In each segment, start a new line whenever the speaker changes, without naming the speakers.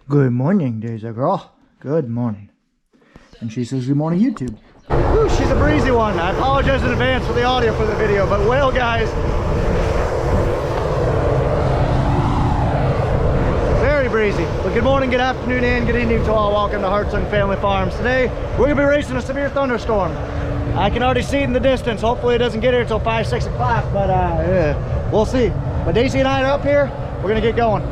Good morning, Deja girl. Good morning. And she says good morning, YouTube. Whew, she's a breezy one. I apologize in advance for the audio for the video, but whale guys, very breezy. But good morning, good afternoon, and good evening to all. Welcome to Hartson Family Farms. Today, we're gonna be racing a severe thunderstorm. I can already see it in the distance. Hopefully it doesn't get here until 5, 6 o'clock, but yeah, we'll see. But Daisy and I are up here. We're gonna get going.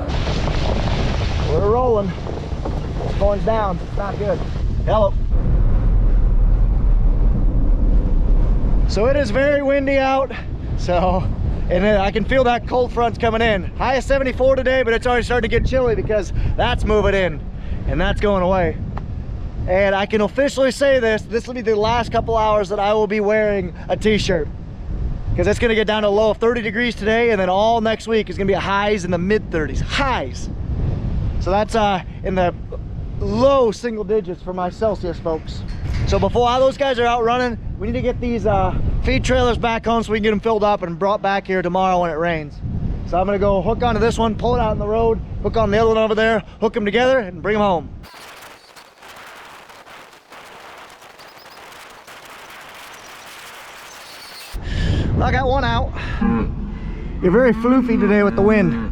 We're rolling. This corn's down. It's not good. Hello. So it is very windy out. And I can feel that cold front's coming in. High of 74 today, but it's already starting to get chilly because that's moving in and that's going away. And I can officially say this will be the last couple hours that I will be wearing a t-shirt, because it's gonna get down to a low of 30 degrees today, and then all next week is gonna be highs in the mid 30s, highs. So that's in the low single digits for my Celsius, folks. So before all those guys are out running, we need to get these feed trailers back home so we can get them filled up and brought back here tomorrow when it rains. So I'm gonna go hook onto this one, pull it out on the road, hook on the other one over there, hook them together and bring them home. I got one out. You're very floofy today with the wind.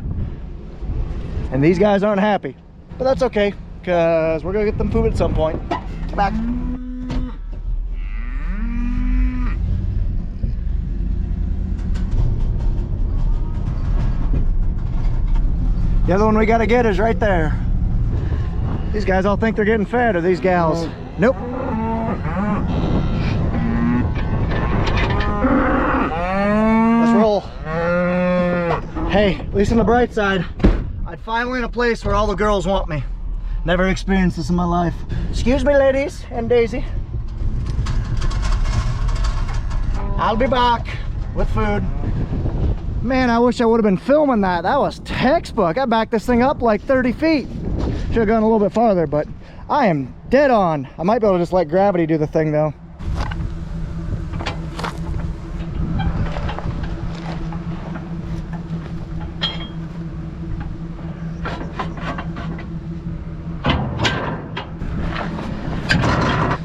And these guys aren't happy. But that's okay, because we're gonna get them food at some point. Come back. The other one we gotta get is right there. These guys all think they're getting fed, or these gals. Nope. Roll. Hey, at least on the bright side, I'm finally in a place where all the girls want me. Never experienced this in my life. Excuse me, ladies and Daisy. I'll be back with food. Man, I wish I would have been filming that. That was textbook. I backed this thing up like 30 feet. Should have gone a little bit farther, but I am dead on. I might be able to just let gravity do the thing though.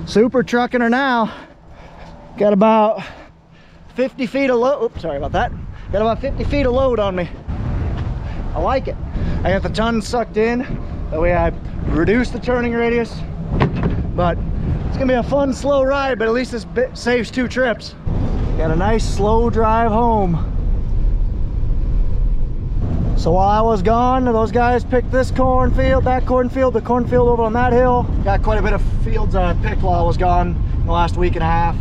Super trucking her now. Got about 50 feet of load. Oops, sorry about that. Got about 50 feet of load on me. I like it. I got the ton sucked in. That way I reduce the turning radius. But it's gonna be a fun, slow ride, but at least this bit saves 2 trips. Got a nice slow drive home. So while I was gone, those guys picked this cornfield, that cornfield, the cornfield over on that hill. Got quite a bit of fields picked while I was gone in the last week and a half.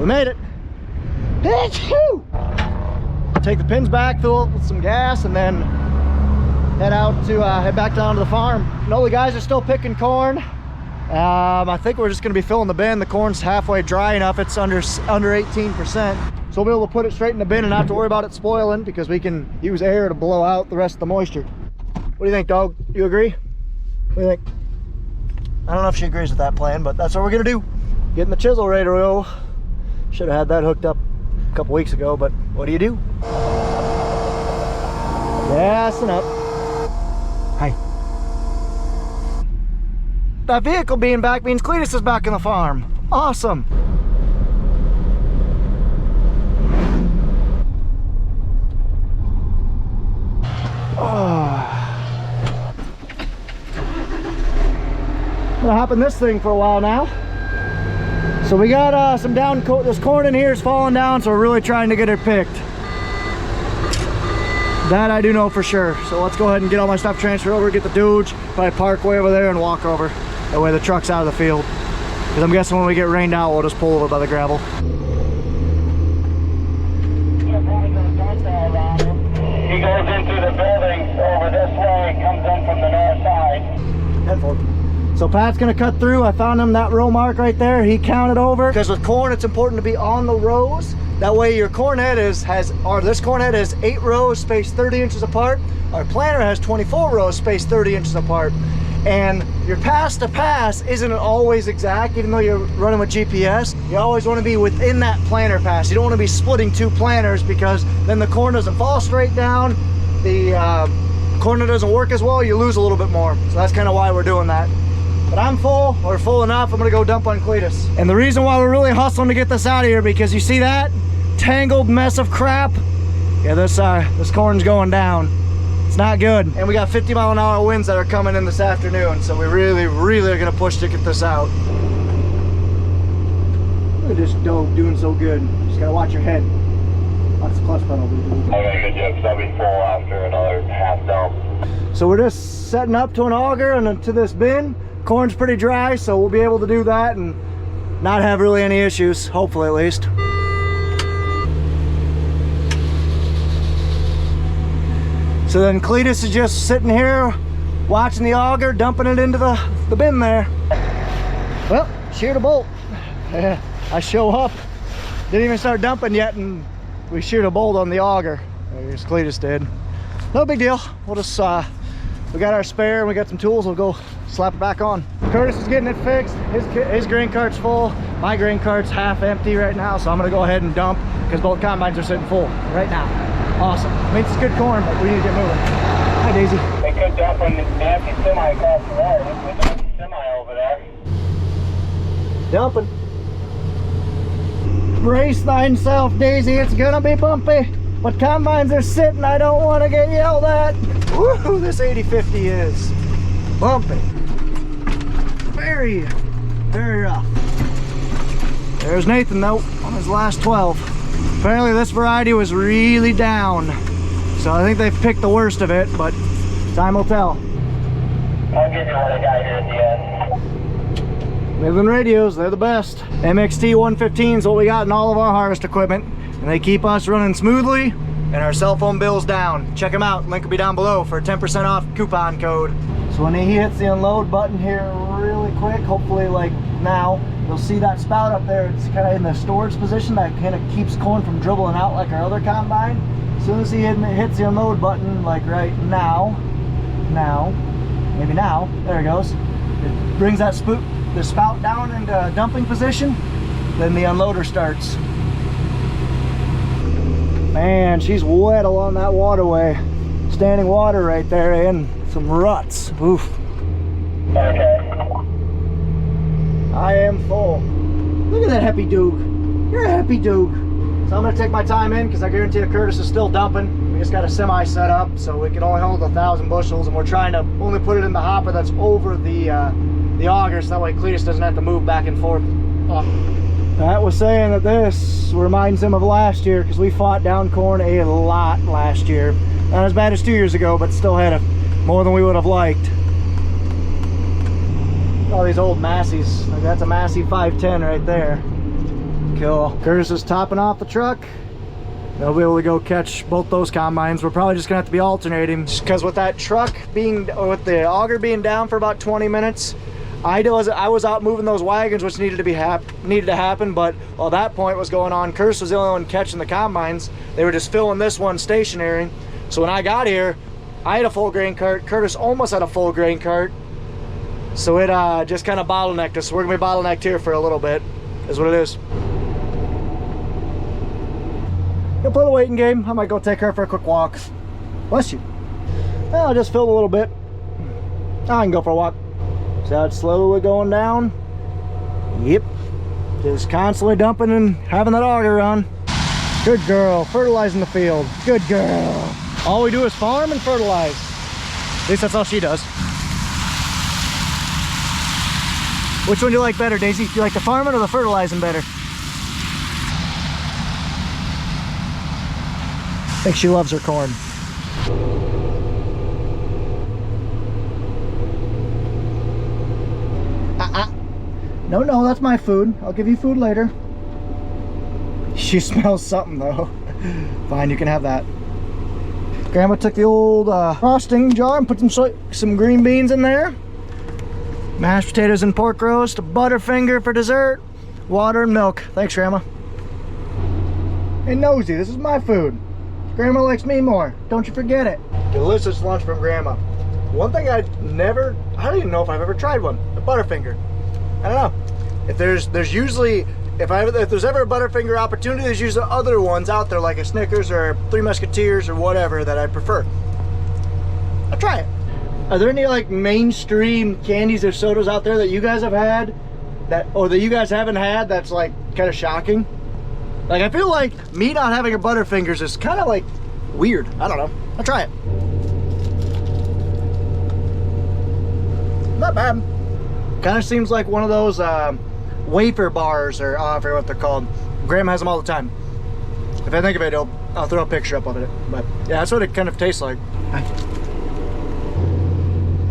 We made it. Take the pins back, fill it with some gas, and then head back down to the farm. No, the guys are still picking corn. I think we're just going to be filling the bin. The corn's halfway dry enough. It's under 18%. So we'll be able to put it straight in the bin and not have to worry about it spoiling, because we can use air to blow out the rest of the moisture. What do you think, dog? You agree? What do you think? I don't know if she agrees with that plan, but that's what we're going to do. Getting the chisel ready to roll. Should have had that hooked up a couple weeks ago, but what do you do? Gassing up. Hi. That vehicle being back means Cletus is back in the farm. Awesome. Oh. I'm gonna hop in this thing for a while now. So we got some this corn in here is falling down, so we're really trying to get it picked. That I do know for sure. So let's go ahead and get all my stuff transferred over, get the Dodge, probably park way over there and walk over. That way the truck's out of the field. Because I'm guessing when we get rained out, we'll just pull over by the gravel.
He goes into the building over this way, comes in from the north side.
Head forward. So Pat's gonna cut through. I found him that row mark right there. He counted over. Because with corn, it's important to be on the rows. That way your corn head this corn head has 8 rows spaced 30 inches apart. Our planter has 24 rows spaced 30 inches apart. And your pass to pass isn't always exact, even though you're running with GPS. You always want to be within that planer pass. You don't want to be splitting two planners, because then the corn doesn't fall straight down. The corner doesn't work as well. You lose a little bit more. So that's kind of why we're doing that. But I'm full, or full enough. I'm gonna go dump on Cletus. And the reason why we're really hustling to get this out of here, because you see that tangled mess of crap? Yeah, this corn's going down. It's not good. And we got 50-mile-an-hour winds that are coming in this afternoon, so we really are gonna push to get this out. Look at this dope doing so good. Just gotta watch your head. Watch the clutch pedal, dude.
Okay, good job. So I'll be full after another half dump.
So we're just setting up to an auger and then to this bin. Corn's pretty dry, so we'll be able to do that and not have really any issues, hopefully at least. So then Cletus is just sitting here watching the auger, dumping it into the bin there. Well, sheared a bolt. I show up, didn't even start dumping yet, and we sheared a bolt on the auger. There's Cletus did. No big deal. We'll just, we got our spare and we got some tools. We'll go slap it back on. Curtis is getting it fixed. His grain cart's full. My grain cart's half empty right now, so I'm gonna go ahead and dump because both combines are sitting full right now. Awesome. I mean, it's good corn, but we need to get moving. Hi, Daisy.
They could dump an empty semi across the road. There's an empty semi over there.
Dumping. Brace thyself, Daisy. It's gonna be bumpy. But combines are sitting. I don't want to get yelled at. Woo, this 8050 is bumpy. Very rough. There's Nathan though on his last 12. Apparently this variety was really down, so I think they've picked the worst of it, but time will tell.
I'll give you what I got here at the end.
Midland radios, they're the best. MXT 115 is what we got in all of our harvest equipment, and they keep us running smoothly and our cell phone bills down. Check them out, link will be down below for a 10% off coupon code. So when he hits the unload button here really quick, hopefully like now, you'll see that spout up there. It's kind of in the storage position that kind of keeps corn from dribbling out like our other combine. As soon as he hits the unload button, like right now, maybe now, there it goes. It brings that the spout down into dumping position, then the unloader starts. Man, she's wet along that waterway. Standing water right there and some ruts. Oof.
Okay.
I am full. Look at that happy Duke. You're a happy Duke. So I'm gonna take my time in because I guarantee you Curtis is still dumping. We just got a semi set up so we can only hold 1,000 bushels, and we're trying to only put it in the hopper that's over the auger, so that way Cletus doesn't have to move back and forth. Pat was saying that this reminds him of last year because we fought down corn a lot last year. Not as bad as 2 years ago, but still had more than we would have liked. All these old Massies. Like that's a Massey 510 right there. Cool. Curtis is topping off the truck. They'll be able to go catch both those combines. We're probably just gonna have to be alternating because with that truck with the auger being down for about 20 minutes, I was out moving those wagons, which needed to happen, but while that point was going on, Curtis was the only one catching the combines. They were just filling this one stationary. So when I got here, I had a full grain cart. Curtis almost had a full grain cart. So it just kind of bottlenecked us. So we're gonna be bottlenecked here for a little bit, is what it is. Gonna play the waiting game. I might go take her for a quick walk. Bless you. Well, I just filled a little bit. I can go for a walk. See how it's slowly going down? Yep. Just constantly dumping and having that auger run. Good girl. Fertilizing the field. Good girl. All we do is farm and fertilize. At least that's all she does. Which one do you like better, Daisy? Do you like the farming or the fertilizing better? I think she loves her corn. No, that's my food. I'll give you food later. She smells something though. Fine, you can have that. Grandma took the old frosting jar and put some green beans in there. Mashed potatoes and pork roast, a Butterfinger for dessert, water and milk. Thanks, Grandma. Hey, Nosy, this is my food. Grandma likes me more. Don't you forget it. Delicious lunch from Grandma. One thing I don't even know if I've ever tried one, a Butterfinger. I don't know. If there's usually, if there's ever a Butterfinger opportunity, there's usually other ones out there like a Snickers or Three Musketeers or whatever that I prefer. I'll try it. Are there any like mainstream candies or sodas out there that you guys have had or that you guys haven't had that's like kind of shocking? Like I feel like me not having a Butterfingers is kind of like weird. I don't know. I'll try it. Not bad. Kind of seems like one of those wafer bars, or I forget what they're called. Graham has them all the time. If I think of it, I'll throw a picture up of it. But yeah, that's what it kind of tastes like.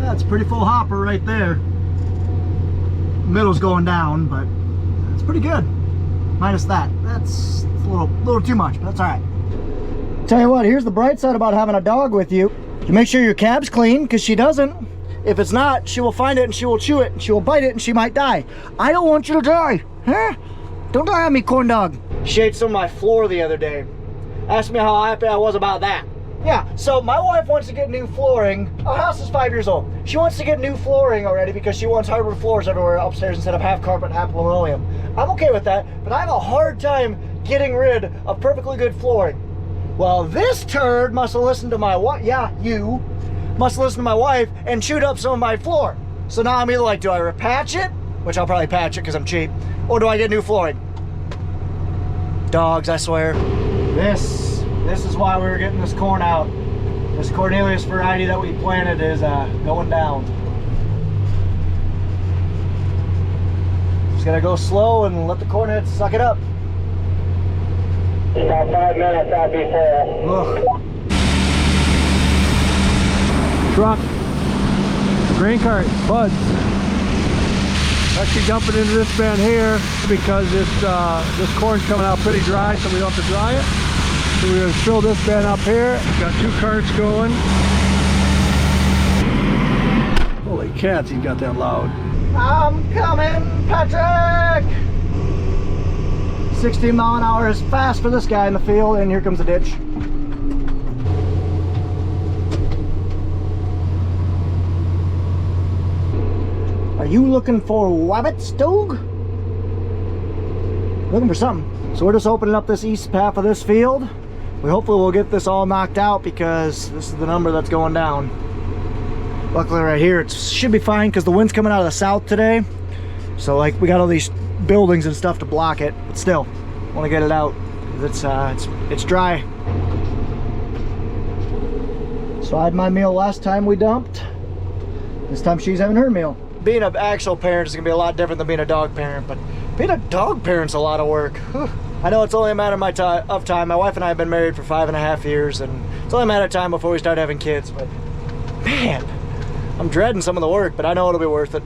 That's a pretty full hopper right there. Middle's going down, but it's pretty good. Minus that. That's a little too much, but that's all right. Tell you what, here's the bright side about having a dog with you. You make sure your cab's clean, because she doesn't. If it's not, she will find it and she will chew it and she will bite it and she might die. I don't want you to die. Huh? Don't die on me, corn dog. She ate some of my floor the other day. Asked me how happy I was about that. Yeah, so my wife wants to get new flooring. Our house is 5 years old. She wants to get new flooring already because she wants hardwood floors everywhere upstairs instead of half carpet, half linoleum. I'm okay with that, but I have a hard time getting rid of perfectly good flooring. Well, this turd must have listened to my wife. Yeah, you must have listened to my wife and chewed up some of my floor. So now I'm either like, do I repatch it? Which I'll probably patch it because I'm cheap. Or do I get new flooring? Dogs, I swear. This is why we were getting this corn out. This Cornelius variety that we planted is going down. Just gotta go slow and let the corn heads suck it up.
About 5 minutes, I'll be full.
Ugh.
Truck, grain cart, buds. Actually dumping into this bin here because this corn's coming out pretty dry, so we don't have to dry it. So we're gonna fill this bin up here. Got 2 carts going. Holy cats, he got that loud.
I'm coming, Patrick! 16 mile an hour is fast for this guy in the field, and here comes the ditch. Are you looking for wabbits, dog? Looking for something. So we're just opening up this east half of this field. Hopefully we'll get this all knocked out because this is the number that's going down. Luckily right here it should be fine because the wind's coming out of the south today. So like we got all these buildings and stuff to block it, but still want to get it out. It's dry. So I had my meal last time we dumped. This time she's having her meal. Being an actual parent is gonna be a lot different than being a dog parent, but being a dog parent's a lot of work. Whew. I know it's only a matter of time. My wife and I have been married for 5.5 years, and it's only a matter of time before we start having kids, but man, I'm dreading some of the work, but I know it'll be worth it.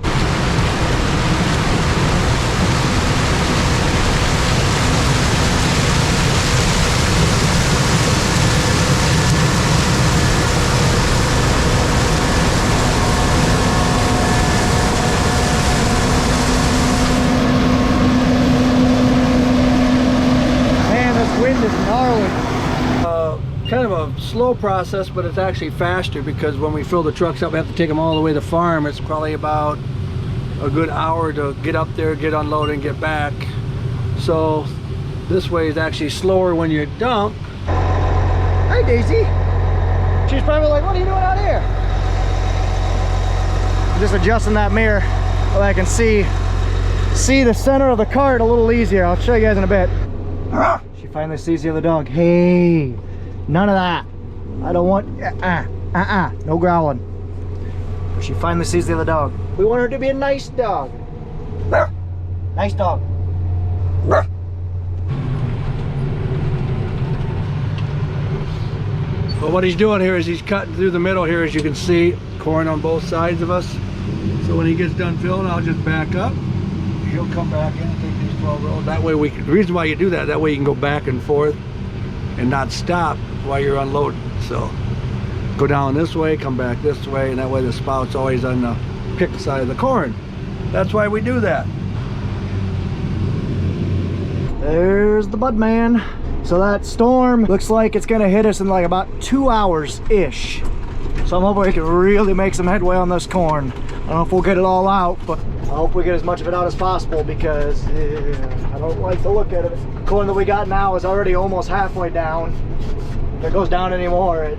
Kind of a slow process, but it's actually faster because when we fill the trucks up, we have to take them all the way to the farm. It's probably about a good hour to get up there, get unloaded, and get back. So this way is actually slower when you dump.
Hey Daisy. She's probably like, what are you doing out here? I'm just adjusting that mirror so I can see the center of the cart a little easier. I'll show you guys in a bit. She finally sees the other dog. Hey. None of that. I don't want, no growling. She finally sees the other dog. We want her to be a nice dog. Nice dog.
But what he's doing here is he's cutting through the middle here, as you can see, corn on both sides of us. So when he gets done filling, I'll just back up. He'll come back in and take these 12 rows. That way the reason why you do that way you can go back and forth and not stop while you're unloading. So go down this way, come back this way, and that way the spout's always on the pick side of the corn. That's why we do that.
There's the bud man. So that storm looks like it's gonna hit us in like about 2 hours ish. So I'm hoping we can really make some headway on this corn. I don't know if we'll get it all out, but I hope we get as much of it out as possible because I don't like to look at it. The corn that we got now is already almost halfway down. If it goes down anymore,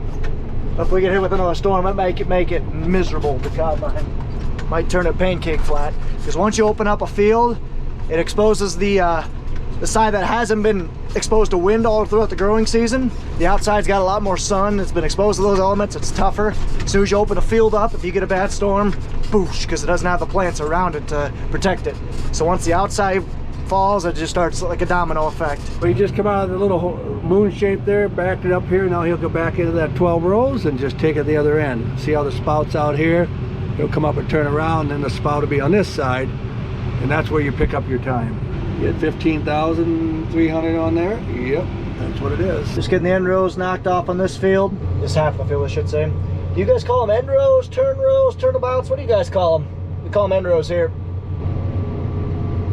if we get hit with another storm, it make it miserable. The combine might turn it pancake flat. Because once you open up a field, it exposes the side that hasn't been exposed to wind all throughout the growing season. The outside's got a lot more sun. It's been exposed to those elements. It's tougher. As soon as you open a field up, if you get a bad storm, boosh, because it doesn't have the plants around it to protect it. So once the outside falls, it just starts like a domino effect.
But he just come out of the little moon shape there, backed it up here. Now he'll go back into that 12 rows and just take it the other end. See how the spout's out here? He'll come up and turn around, and then the spout will be on this side, and that's where you pick up your time. You get 15,300 on there. Yep, that's what it is.
Just getting the end rows knocked off on this field. This half of the field, I should say. Do you guys call them end rows, turnabouts? What do you guys call them? We call them end rows here.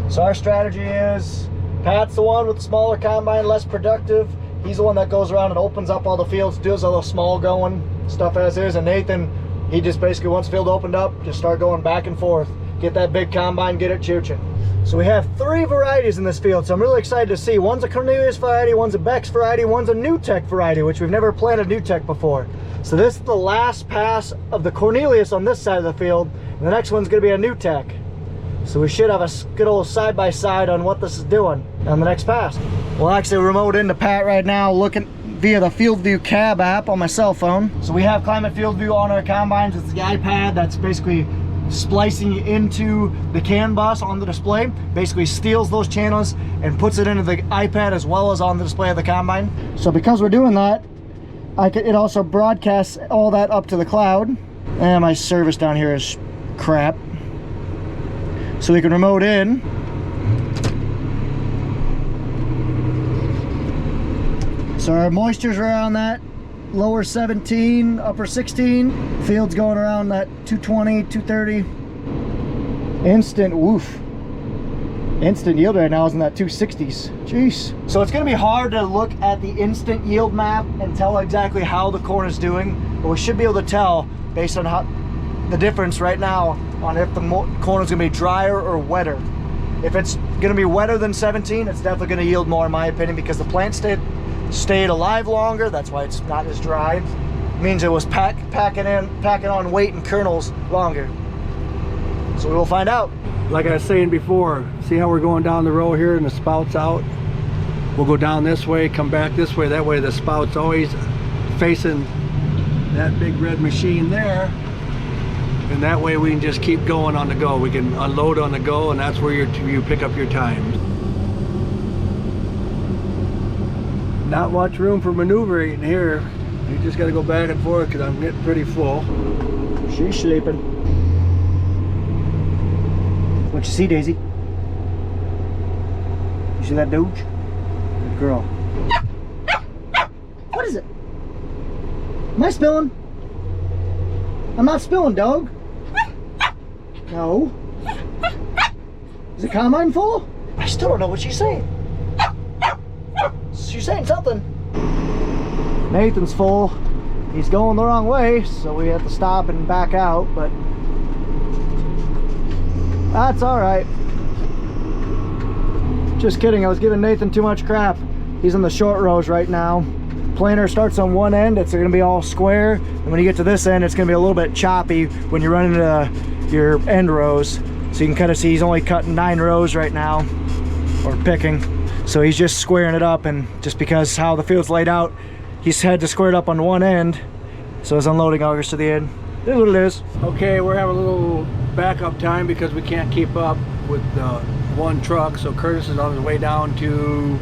So our strategy is, Pat's the one with the smaller combine, less productive. He's the one that goes around and opens up all the fields, does all the small going stuff as is. And Nathan, he just basically, once the field opened up, just start going back and forth. Get that big combine, get it chooching. So we have 3 varieties in this field, so I'm really excited to see. One's a Cornelius variety, one's a Beck's variety, one's a NewTek variety, which we've never planted NewTek before. So this is the last pass of the Cornelius on this side of the field, and the next one's gonna be a NewTek. So we should have a good old side-by-side on what this is doing on the next pass. We'll actually remote into Pat right now, looking via the FieldView Cab app on my cell phone. So we have Climate FieldView on our combines. It's the iPad that's basically splicing into the CAN bus on the display, basically steals those channels and puts it into the iPad as well as on the display of the combine. So because we're doing that, it also broadcasts all that up to the cloud. And my service down here is crap. So we can remote in. So our moisture's around that lower 17, upper 16. Field's going around that 220, 230. Instant, woof. Instant yield right now is in that 260s. Jeez. So it's gonna be hard to look at the instant yield map and tell exactly how the corn is doing, but we should be able to tell based on how the difference right now on if the corn is gonna be drier or wetter. If it's gonna be wetter than 17, it's definitely gonna yield more in my opinion because the plant stayed alive longer. That's why it's not as dry. It means it was packing on weight and kernels longer. So we will find out.
Like I was saying before, see how we're going down the row here and the spout's out? We'll go down this way, come back this way. That way the spout's always facing that big red machine there. And that way we can just keep going on the go. We can unload on the go, and that's where you pick up your time. Not much room for maneuvering here. You just got to go back and forth because I'm getting pretty full.
She's sleeping. What you see, Daisy? You see that Doge? Good girl. What is it? Am I spilling? I'm not spilling, dog. No. Is the combine full? I still don't know what she's saying. She's saying something. Nathan's full. He's going the wrong way, so we have to stop and back out, but that's all right. Just kidding, I was giving Nathan too much crap. He's in the short rows right now. Planter starts on one end, it's gonna be all square, and when you get to this end, it's gonna be a little bit choppy when you run into your end rows. So you can kind of see he's only cutting 9 rows right now, or picking. So he's just squaring it up, and just because how the field's laid out, he's had to square it up on one end, so his unloading augers to the end. It is what it is.
Okay, we're having a little backup time because we can't keep up with one truck, so Curtis is on his way down to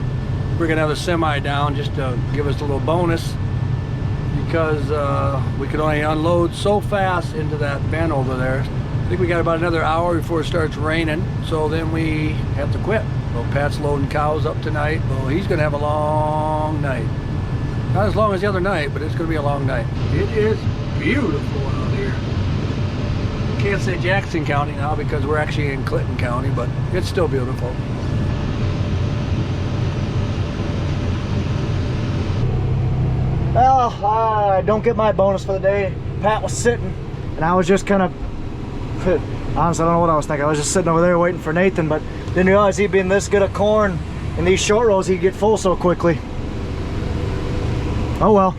bring another semi down just to give us a little bonus because we could only unload so fast into that bin over there. I think we got about another hour before it starts raining, so then we have to quit. Well, Pat's loading cows up tonight. Well, he's gonna have a long night. Not as long as the other night, but it's gonna be a long night. It is beautiful out here. Can't say Jackson County now because we're actually in Clinton County, but it's still beautiful.
Well, I don't get my bonus for the day. Pat was sitting, and I was just kind of, honestly, I don't know what I was thinking. I was just sitting over there waiting for Nathan, but didn't realize he'd been this good at corn in these short rows, he'd get full so quickly. Oh well.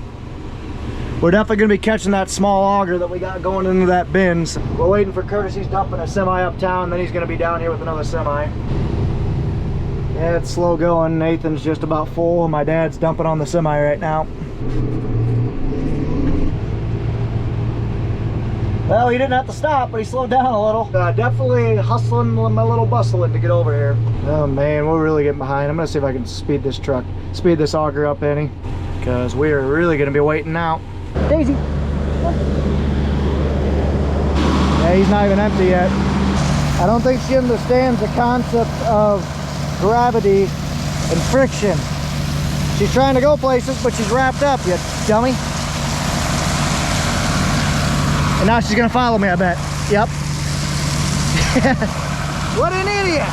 We're definitely gonna be catching that small auger that we got going into that bin. So we're waiting for Curtis. He's dumping a semi uptown, then he's gonna be down here with another semi. Yeah, it's slow going. Nathan's just about full. My dad's dumping on the semi right now. Well, he didn't have to stop, but he slowed down a little. Definitely hustling my little bustling to get over here. Oh man, we're really getting behind. I'm gonna see if I can speed this auger up any, because we are really gonna be waiting out. Daisy. Yeah, he's not even empty yet. I don't think she understands the concept of gravity and friction. She's trying to go places, but she's wrapped up, you dummy. And now she's gonna follow me, I bet. Yep. What an idiot.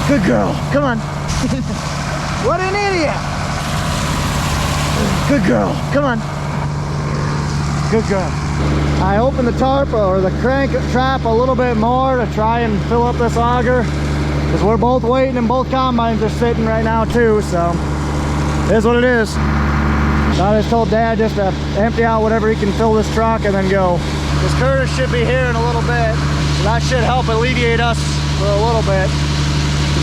Good girl, come on. What an idiot. Good girl, come on. Good girl. I opened the tarp or the crank trap a little bit more to try and fill up this auger, because we're both waiting and both combines are sitting right now too, so it is what it is. So I just told Dad just to empty out whatever he can fill this truck and then go. Because Curtis should be here in a little bit, so that should help alleviate us for a little bit.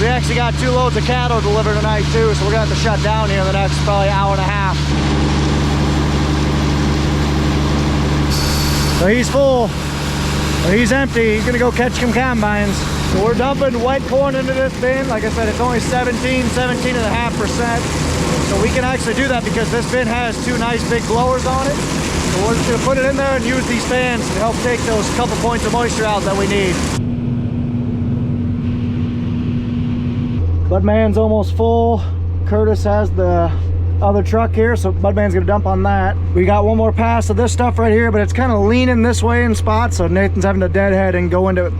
We actually got 2 loads of cattle delivered tonight too, so we're gonna have to shut down here in the next probably hour and a half. So he's full, or he's empty. He's gonna go catch some combines. So we're dumping wet corn into this bin. Like I said, it's only 17.5%. So we can actually do that because this bin has 2 nice big blowers on it. So we're just gonna put it in there and use these fans to help take those couple points of moisture out that we need. Budman's almost full. Curtis has the other truck here, so Budman's gonna dump on that. We got one more pass of this stuff right here, but it's kind of leaning this way in spots, so Nathan's having to deadhead and go into it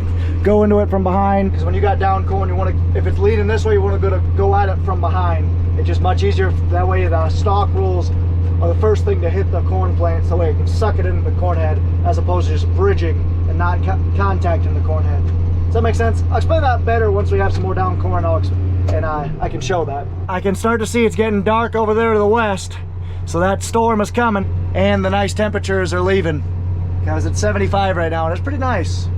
from behind. Because when you got down corn, you want to, if it's leaning this way, you want to go at it from behind. It's just much easier that way. The stalk rolls are the first thing to hit the corn plant, so that way it can suck it into the corn head, as opposed to just bridging and not contacting the corn head. Does that make sense? I'll explain that better once we have some more down corn, and I can show that. I can start to see it's getting dark over there to the west, so that storm is coming, and the nice temperatures are leaving, because it's 75 right now, and it's pretty nice.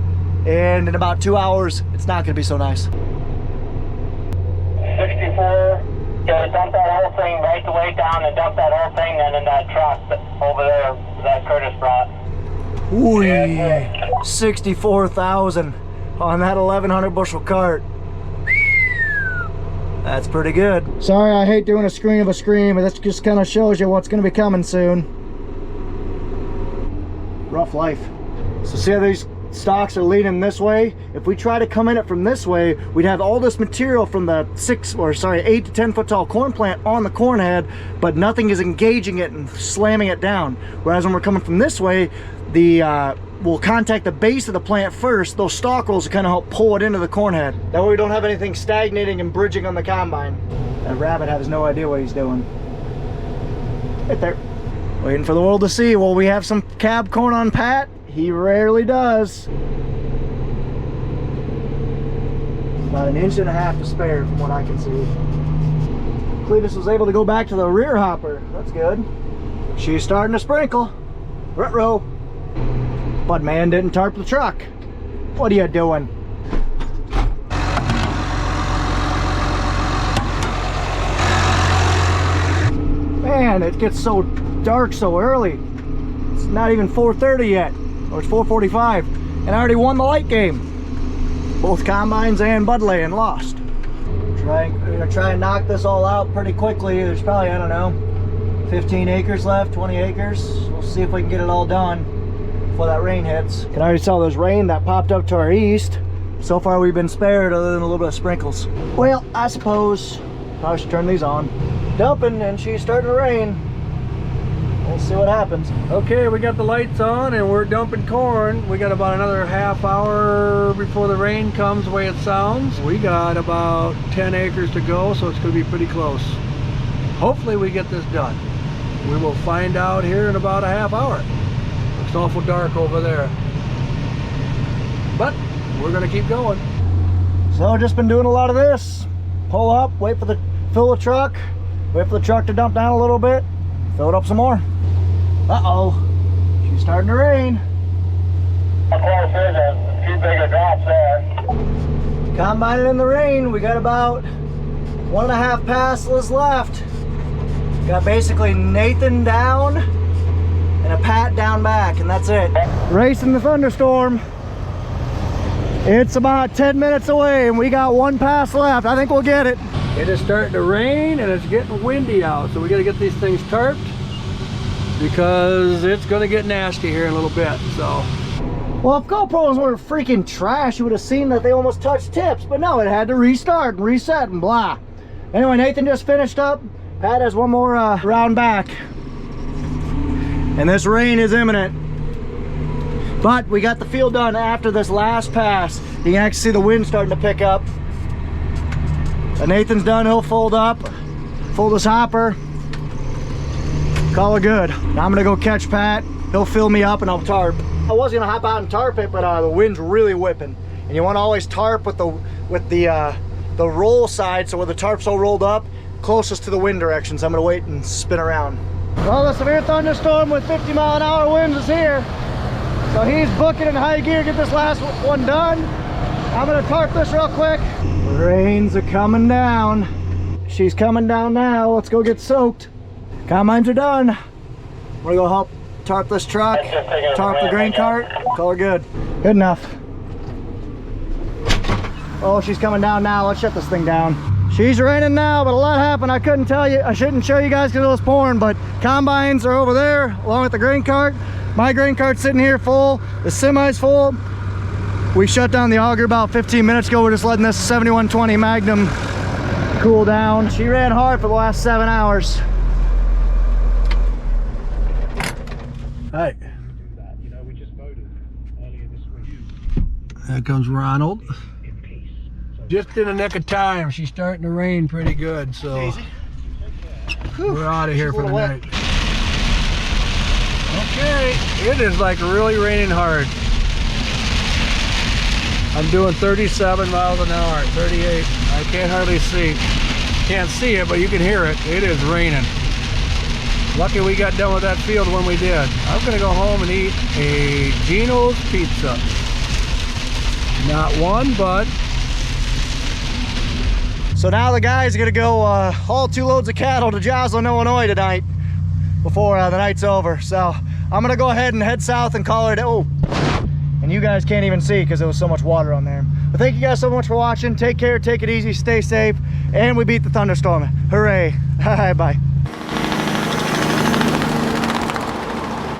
And in about 2 hours, it's not gonna be so nice.
64, gotta dump that whole thing, right the way down and dump that whole thing then in that truck over there that Curtis brought.
Ooh, 64,000 on that 1,100 bushel cart. That's pretty good. Sorry, I hate doing a screen of a screen, but this just kind of shows you what's gonna be coming soon. Rough life. So see how these stalks are leaning this way? If we try to come in it from this way, we'd have all this material from the 8 to 10 foot tall corn plant on the corn head, but nothing is engaging it and slamming it down. Whereas when we're coming from this way, we'll contact the base of the plant first. Those stalk rolls will kind of help pull it into the corn head. That way we don't have anything stagnating and bridging on the combine. That rabbit has no idea what he's doing. Right there. Waiting for the world to see. Will we have some cab corn on Pat? He rarely does. About 1.5 inches to spare from what I can see. Cletus was able to go back to the rear hopper. That's good. She's starting to sprinkle. Ruh-roh. Budman didn't tarp the truck. What are you doing? Man, it gets so dark so early. It's not even 4:30 yet, or it's 4:45, and I already won the light game. Both combines and Budland lost. We're gonna try and knock this all out pretty quickly. There's probably, I don't know, 15 acres left, 20 acres. We'll see if we can get it all done before that rain hits. Can already tell there's rain that popped up to our east. So far we've been spared other than a little bit of sprinkles. Well, I suppose I should turn these on. Dumping, and she's starting to rain. We'll see what happens.
Okay, we got the lights on and we're dumping corn. We got about another half hour before the rain comes, the way it sounds. We got about 10 acres to go, so it's gonna be pretty close. Hopefully we get this done. We will find out here in about a half hour. It's awful dark over there. But we're gonna keep going.
So just been doing a lot of this. Pull up, wait for fill the truck, wait for the truck to dump down a little bit, fill it up some more. Uh-oh, she's starting to rain.
Of course, there's a few bigger drops there.
Combining in the rain, we got about 1.5 passes left. Got basically Nathan down and a Pat down back, and that's it. Racing the thunderstorm. It's about 10 minutes away and we got 1 pass left. I think we'll get it.
It is starting to rain and it's getting windy out, so we got to get these things tarped because it's going to get nasty here in a little bit. So,
well, if GoPros were freaking trash, you would have seen that they almost touched tips, but no, it had to restart and reset and blah. Anyway, Nathan just finished up. Pat has one more round back, and this rain is imminent. But we got the field done after this last pass. You can actually see the wind starting to pick up. And Nathan's done, he'll fold up, fold his hopper, call it good. Now I'm gonna go catch Pat, he'll fill me up and I'll tarp. I was gonna hop out and tarp it, but the wind's really whipping. And you wanna always tarp with the roll side, so where the tarp's all rolled up, closest to the wind direction. So I'm gonna wait and spin around. Well, the severe thunderstorm with 50-mile-an-hour winds is here. So he's booking in high gear, get this last one done. I'm gonna tarp this real quick. The rains are coming down. She's coming down now. Let's go get soaked. Combines are done. We're gonna go help tarp this truck, tarp the grain cart, call her good. Good enough. Oh, she's coming down now. Let's shut this thing down. She's raining now, but a lot happened. I couldn't tell you. I shouldn't show you guys because it was pouring, but combines are over there along with the grain cart. My grain cart's sitting here full, the semi's full. We shut down the auger about 15 minutes ago. We're just letting this 7120 Magnum cool down. She ran hard for the last 7 hours.
Hi. There comes Ronald. Just in the nick of time. She's starting to rain pretty good, so we're out of here for the night. Okay, it is like really raining hard. I'm doing 37 miles an hour, 38. I can't hardly see. Can't see it, but you can hear it. It is raining. Lucky we got done with that field when we did. I'm gonna go home and eat a Gino's pizza. Not one, but.
So now the guys are gonna go haul 2 loads of cattle to Joslyn, Illinois tonight before the night's over. So I'm gonna go ahead and head south and call it. Oh, and you guys can't even see because there was so much water on there. But thank you guys so much for watching. Take care, take it easy, stay safe, and we beat the thunderstorm. Hooray. Bye.